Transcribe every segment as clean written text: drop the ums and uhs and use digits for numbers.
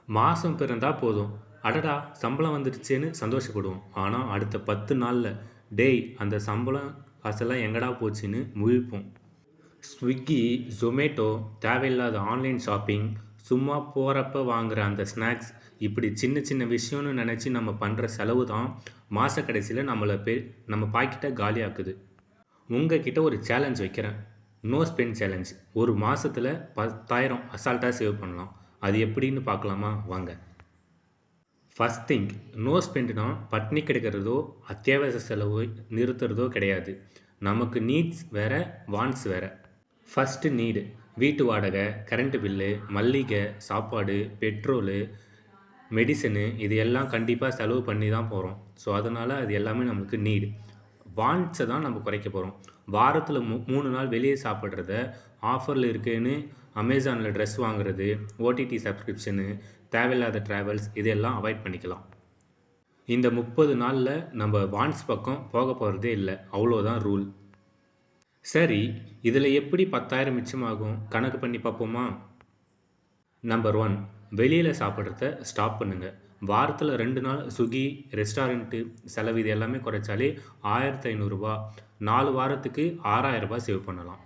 மாதம் பிறந்தா போதும், அடடா சம்பளம் வந்துடுச்சேன்னு சந்தோஷப்படுவோம். ஆனால் அடுத்த 10 நாள்ல, டேய் அந்த சம்பளம் காசெல்லாம் எங்கடா போச்சுன்னு முழிப்போம். ஸ்விக்கி, ஜொமேட்டோ, தேவையில்லாத ஆன்லைன் ஷாப்பிங், சும்மா போறப்ப வாங்குற அந்த ஸ்நாக்ஸ், இப்படி சின்ன சின்ன விஷயம்னு நினச்சி நம்ம பண்ணுற செலவு தான் மாத கடைசியில் நம்ம பாக்கெட்டை காலியாக்குது. உங்ககிட்ட ஒரு சேலஞ்ச் வைக்கிறேன். No spend challenge. ஒரு மாசத்துல 10,000 அசால்ட்டா சேவ் பண்ணலாம். அது எப்படின்னு பார்க்கலாமா? வாங்க. ஃபர்ஸ்ட் திங், நோ ஸ்பெண்ட்னா பட்னி கிடக்கிறதோ, அத்தியாவசிய செலவு நிறுத்துறதோ கிடையாது. நமக்கு நீட்ஸ் வேற, வாண்ட்ஸ் வேற. ஃபர்ஸ்ட் நீடு, வீட்டு வாடகை, கரண்ட் பில்லு, மல்லிகை, சாப்பாடு, பெட்ரோலு, மெடிசனு இது எல்லாம் கண்டிப்பாக செலவு பண்ணி தான் போகிறோம். ஸோ அதனால் அது எல்லாமே நமக்கு நீடு. வாண்ட்ஸை தான் நம்ம குறைக்க போகிறோம். வாரத்தில் 3 நாள் வெளியே சாப்பிட்றத, ஆஃபரில் இருக்குன்னு அமேசானில் ட்ரெஸ் வாங்குறது, ஓடிடி சப்ஸ்கிரிப்ஷனு, தேவையில்லாத ட்ராவல்ஸ் இதெல்லாம் அவாய்ட் பண்ணிக்கலாம். இந்த 30 நாளில் நம்ம வாண்ட்ஸ் பக்கம் போக போகிறதே இல்லை. அவ்வளோதான் ரூல். சரி, இதில் எப்படி 10,000 மிச்சமாகும்? கணக்கு பண்ணி பார்ப்போமா? நம்பர் 1, வெளியில் சாப்பிட்றத ஸ்டாப் பண்ணுங்கள். வாரத்தில் 2 நாள் ஸ்விக்கி, ரெஸ்டாரண்ட்டு செலவு இது எல்லாமே குறைச்சாலே ரூ. 1,500, 4 வாரத்துக்கு ரூ. 6,000 சேவ் பண்ணலாம்.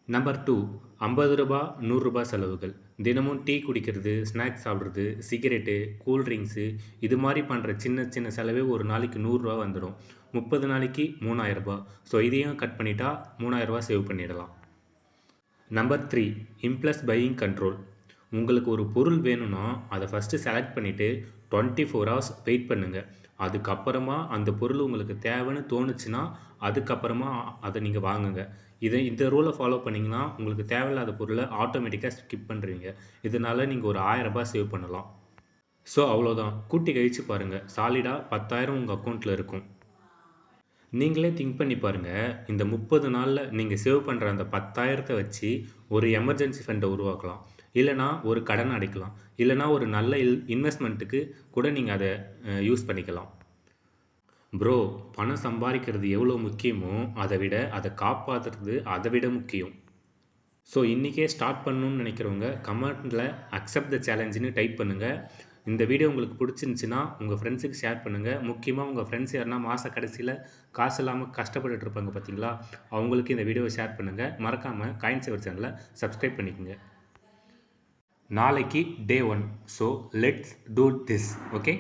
நம்பர் 2, ரூ. 50, ரூ. 100 செலவுகள். தினமும் டீ குடிக்கிறது, ஸ்நாக்ஸ் சாப்பிட்றது, சிகரெட்டு, கூல்ட்ரிங்க்ஸு இது மாதிரி பண்ணுற சின்ன சின்ன செலவே ஒரு நாளைக்கு ரூ. 100 வந்துடும். 30 நாளைக்கு ரூ. 3,000. ஸோ இதையும் கட் பண்ணிட்டா ரூ. 3,000 சேவ் பண்ணிடலாம். Number 3, impulse buying control. உங்களுக்கு ஒரு பொருள் வேணும்னா அதை ஃபஸ்ட்டு செலக்ட் பண்ணிவிட்டு 24 ஹவர்ஸ் வெயிட் பண்ணுங்கள். அதுக்கப்புறமா அந்த பொருள் உங்களுக்கு தேவைன்னு தோணுச்சுன்னா அதுக்கப்புறமா அதை நீங்கள் வாங்குங்க. இந்த ரூலை ஃபாலோ பண்ணிங்கன்னா உங்களுக்கு தேவையில்லாத பொருளை ஆட்டோமேட்டிக்காக ஸ்கிப் பண்ணுறீங்க. இதனால் நீங்கள் ஒரு ரூ. 1,000 சேவ் பண்ணலாம். ஸோ அவ்வளோதான், கூட்டி கழிச்சு பாருங்கள். சாலிடாக 10,000 உங்கள் அக்கௌண்ட்டில் இருக்கும். நீங்களே திங்க் பண்ணி பாருங்கள். இந்த 30 நாளில் நீங்கள் சேவ் பண்ணுற அந்த 10,000 வச்சு ஒரு எமர்ஜென்சி ஃபண்டை உருவாக்கலாம். இல்லைனா ஒரு கடன் அடைக்கலாம். இல்லைனா ஒரு நல்ல இன்வெஸ்ட்மெண்ட்டுக்கு கூட நீங்கள் அதை யூஸ் பண்ணிக்கலாம். ப்ரோ, பணம் சம்பாதிக்கிறது எவ்வளோ முக்கியமோ அதை விட அதை காப்பாற்றுறது அதை விட முக்கியம். ஸோ இன்றைக்கே ஸ்டார்ட் பண்ணணும்னு நினைக்கிறவங்க கமெண்ட்டில் அக்செப்ட் த சேலஞ்சுன்னு டைப் பண்ணுங்கள். இந்த வீடியோ உங்களுக்கு பிடிச்சிருந்துச்சின்னா உங்கள் ஃப்ரெண்ட்ஸுக்கு ஷேர் பண்ணுங்கள். முக்கியமாக உங்கள் ஃப்ரெண்ட்ஸ் யாருன்னா மாத கடைசியில் காசு இல்லாமல் கஷ்டப்பட்டுட்டு இருப்பாங்க பார்த்தீங்களா, அவங்களுக்கு இந்த வீடியோவை ஷேர் பண்ணுங்கள். மறக்காமல் காயின் சேவர் சேனலை சப்ஸ்கிரைப் பண்ணிக்கோங்க. நாளைக்கு டே 1. So let's do this. Okay.